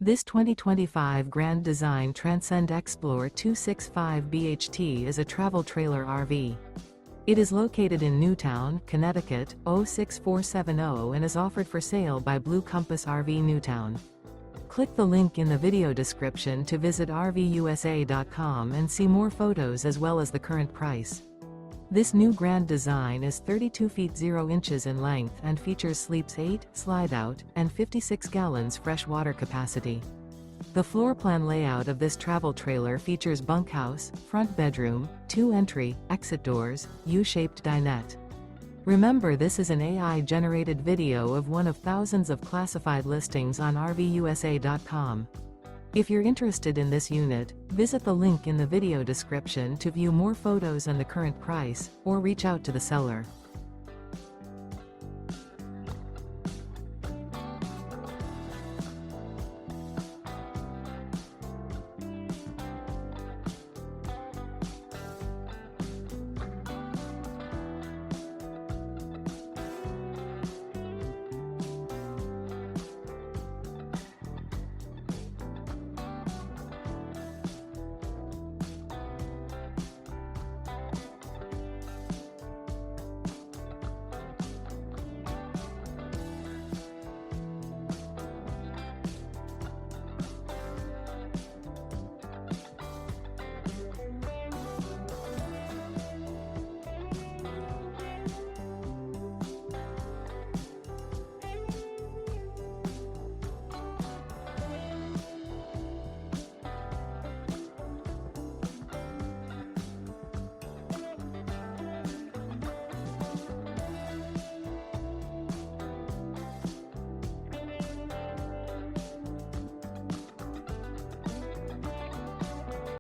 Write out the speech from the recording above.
This 2025 Grand Design Transcend Xplor 265 BHT is a travel trailer RV. It is located in Newtown, Connecticut, 06470 and is offered for sale by Blue Compass RV Newtown. Click the link in the video description to visit RVUSA.com and see more photos as well as the current price. This new Grand Design is 32 feet 0 inches in length and features sleeps 8, slide-out, and 56 gallons fresh water capacity. The floor plan layout of this travel trailer features bunkhouse, front bedroom, 2 entry, exit doors, U-shaped dinette. Remember, this is an AI-generated video of one of thousands of classified listings on RVUSA.com. If you're interested in this unit, visit the link in the video description to view more photos and the current price, or reach out to the seller.